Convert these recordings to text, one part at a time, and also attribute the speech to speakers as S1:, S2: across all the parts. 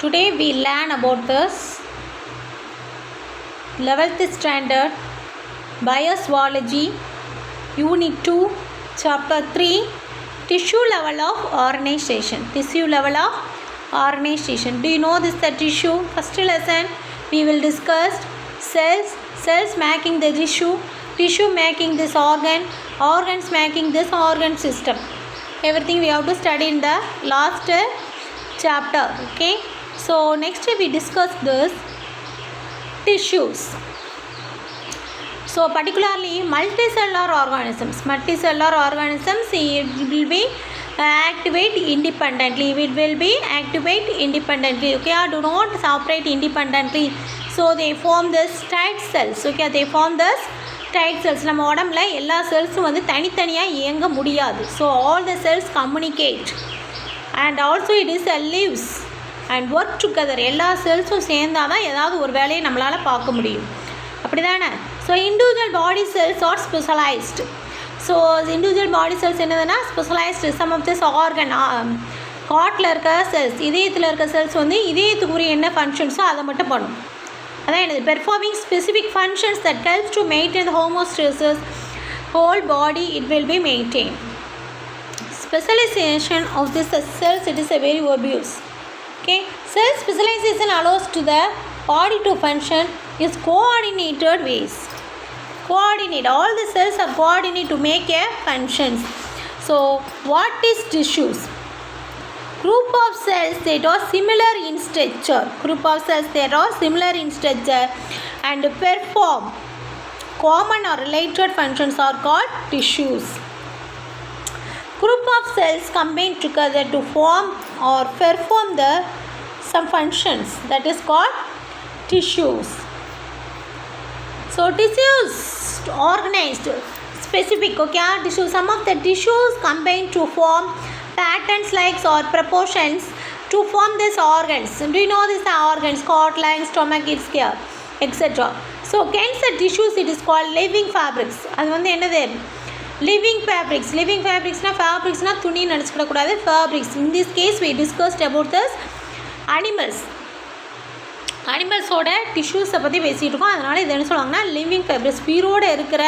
S1: Today we learn about this 11th standard Biozoology Unit 2 Chapter 3 Tissue level of organization. Tissue level of organization. Do you know this the tissue? First lesson we will discuss cells making the tissue making this organs making this organ system. Everything we have to study in the last chapter. Okay, so next we discuss this tissues. So particularly multicellular organisms it will be activate independently. Okay, do not separate independently. So they form this tight cells. Okay, they form this tight cells. நம்ம உடம்புல எல்லா செல்ஸும் வந்து தனித்தனியாக இயங்க முடியாது. So all the cells communicate and also it is a lives and work together. எல்லா செல்ஸும் சேர்ந்தால் தான் ஏதாவது ஒரு வேலையை நம்மளால் பார்க்க முடியும், அப்படி தானே? So individual body cells are specialised. So individual body cells என்னதுன்னா specialised. Some of this organ ஹார்ட்டில் இருக்க செல்ஸ், இதயத்தில் இருக்க செல்ஸ் வந்து இதயத்துக்குரிய என்ன ஃபங்க்ஷன்ஸோ அதை மட்டும் பண்ணும். அதான் என்னது, performing specific functions that helps to maintain the homeostasis whole body it will be maintained. Specialization of this cells, it is a very obvious. Okay, cell specialization allows to the body to function is coordinated ways. Coordinate, all the cells are coordinate to make a functions. So what is tissues? Group of cells that are similar in structure. And perform common or related functions are called tissues. Group of cells combine together to form or perform some functions, that is called tissues. So tissues organized specific. Okay, tissues, some of the tissues combine to form patterns like or proportions to form these organs. Do you know these organs? Heart, lungs, stomach, etc. So hence the tissues it is called living fabrics. அது வந்து என்னது, living fabrics. Living fabricsனா fabricsனா துணி நினச்சிக்கிட கூடாது, fabrics. In this case we discussed about this அனிமல்ஸோட டிஷ்யூஸை பற்றி பேசிகிட்டு இருக்கோம். அதனால் இது என்ன சொல்லுவாங்கன்னா லிவிங் ஃபேப்ரிக்ஸ், உயிரோடு இருக்கிற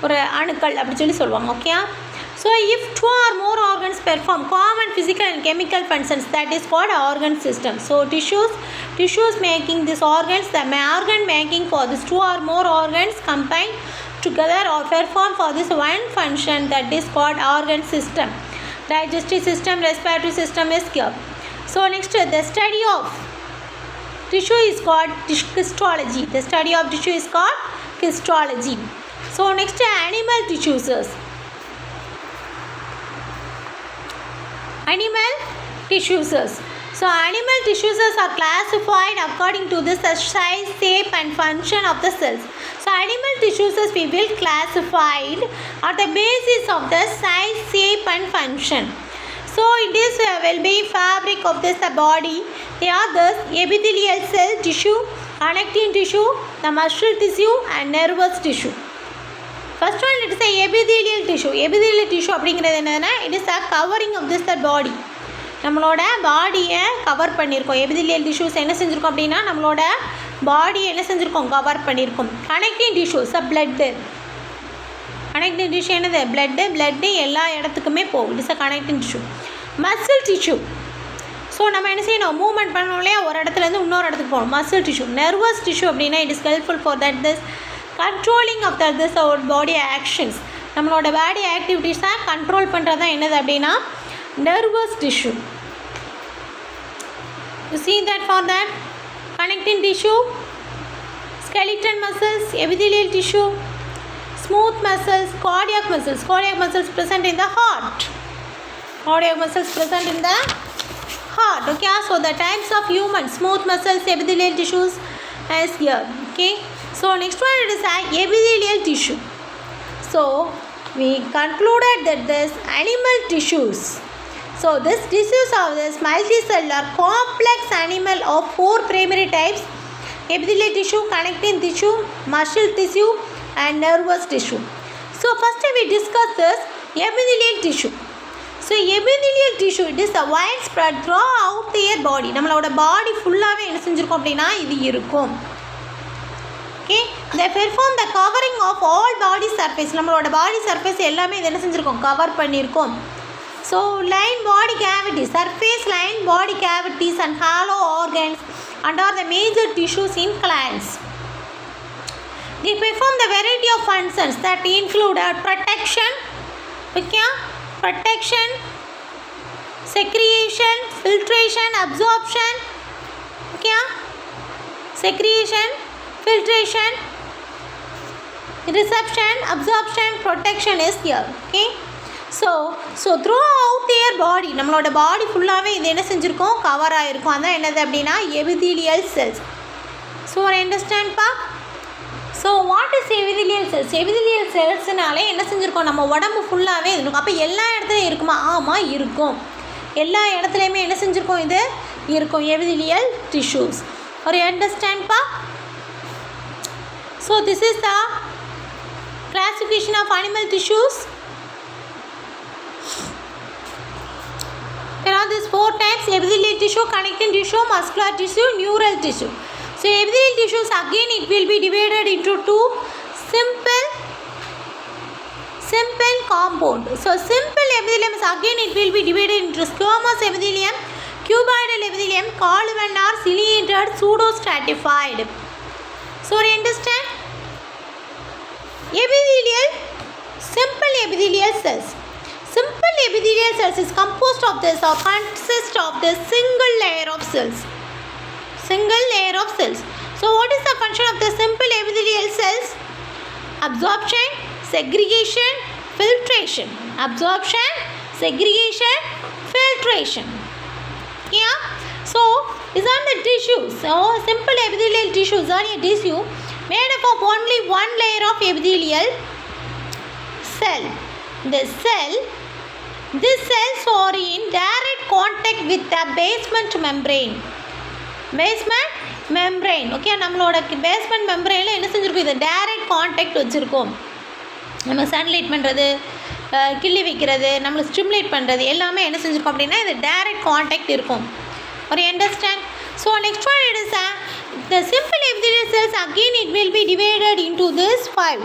S1: ஒரு அணுக்கள் அப்படி சொல்லி சொல்லுவாங்க. Okay, so if 2 or more organs perform common physical and chemical functions, that is called organ system. So tissues making these organs, the organ making for these 2 or more organs combine together or perform for this one function, that is called organ system. Digestive system, respiratory system is here. So next, the study of tissue is called histology. The study of tissue is called histology. So next, animal tissues. So animal tissues are classified according to the size, shape and function of the cells. So animal tissues we will classified at the basis of the size, shape and function. So it is will be fabric of this body. They are the epithelial cell tissue, connecting tissue, the muscle tissue and nervous tissue. First one, it is a epithelial tissue. Epithelial tissue அப்படிங்கிறது என்னன்னா, it is a covering of this body. நம்மளோட பாடியை cover பண்ணியிருக்கோம். Epithelial tissues என்ன செஞ்சுருக்கோம் அப்படின்னா, நம்மளோட பாடியை என்ன செஞ்சுருக்கோம், கவர் பண்ணியிருக்கோம். Connecting tissues blood. Connecting tissue என்னது, பிளட்டு எல்லா இடத்துக்குமே போகும். It's a connecting tissue. Muscle tissue, so நம்ம என்ன செய்யணும், மூவ்மெண்ட் பண்ணணும் இல்லையா, ஒரு இடத்துலேருந்து இன்னொரு இடத்துக்கு போகணும். Muscle tissue. நர்வஸ் டிஷ்யூ அப்படின்னா it is helpful for that this controlling of this our body actions. நம்மளோட பாடி ஆக்டிவிட்டீஸை கண்ட்ரோல் பண்ணுறது தான் என்னது அப்படின்னா nervous tissue. You see that for that connecting tissue, skeletal muscles, epithelial tissue, smooth muscles, cardiac muscles present in the heart. Okay, so the types of human smooth muscles, epithelial tissues is here. Okay, so next one it is epithelial tissue. So we concluded that this animal tissues. So this tissues of this multicellular complex animal of 4 primary types: epithelial tissue, connecting tissue, muscle tissue and nervous tissue. So first we discuss this epithelial tissue. So epithelial tissue it is white spread through out their பாடி. நம்மளோட பாடி ஃபுல்லாகவே என்ன செஞ்சுருக்கோம் அப்படின்னா இது இருக்கும். Okay, they perform the covering of all body surface. நம்மளோட பாடி surface எல்லாமே இது என்ன செஞ்சுருக்கோம், கவர் பண்ணியிருக்கோம். So line body cavity, surface line body cavities and hollow organs and are the major tissues in glands. They perform the variety of functions that include protection, okay, protection, secretion, filtration, absorption, okay, secretion, filtration, reception, absorption, protection is here. Okay, so throughout their body, நம்மளோட பாடி ஃபுல்லாகவே இது என்ன செஞ்சுருக்கோம், cover ஆகிருக்கும். அதான் என்னது அப்படின்னா epithelial cells. So அண்டர்ஸ்டாண்ட்பா. So what is epithelial cells? Epithelial செல்ஸ்னாலே என்ன செஞ்சுருக்கோம், நம்ம உடம்பு ஃபுல்லாகவே இருக்கும். அப்போ எல்லா இடத்துலையும் இருக்குமா? ஆமாம் இருக்கும். எல்லா இடத்துலையுமே என்ன செஞ்சுருக்கோம், இது இருக்கும், எபிதிலியல் டிஷ்யூஸ். ஒரு அண்டர்ஸ்டாண்ட்பா. So this is the classification of animal tissues. There are these 4 types: epithelial tissue, connective tissue, muscular tissue, neural tissue. So epithelial tissues again it will be divided into 2 simple compound. So simple epithelium is again it will be divided into squamous epithelium, cuboidal epithelium, columnar, ciliated, pseudostratified. So you understand? Epithelial, simple epithelial cells. Simple epithelial cells is composed of this or consist of this single layer of cells. Single layer of cells. So what is the function of the simple epithelial cells? Absorption, segregation, filtration. Absorption, segregation, filtration. Yeah. So these are the tissues. So simple epithelial tissues are a tissue made up of only one layer of epithelial cell. These cells are in direct contact with the basement membrane. Basement membrane. Okay, நம்மளோட basement membrane என்ன செஞ்சிருக்கும், இது direct contact வச்சுருக்கோம். நம்ம sunlight பண்ணுறது, கிள்ளி வைக்கிறது, நம்மளை stimulate பண்ணுறது எல்லாமே என்ன செஞ்சுருக்கோம் அப்படின்னா இது டைரக்ட் கான்டாக்ட் இருக்கும். ஒரு understand. So next one it is the simple epithelial cells again it will be divided into this 5.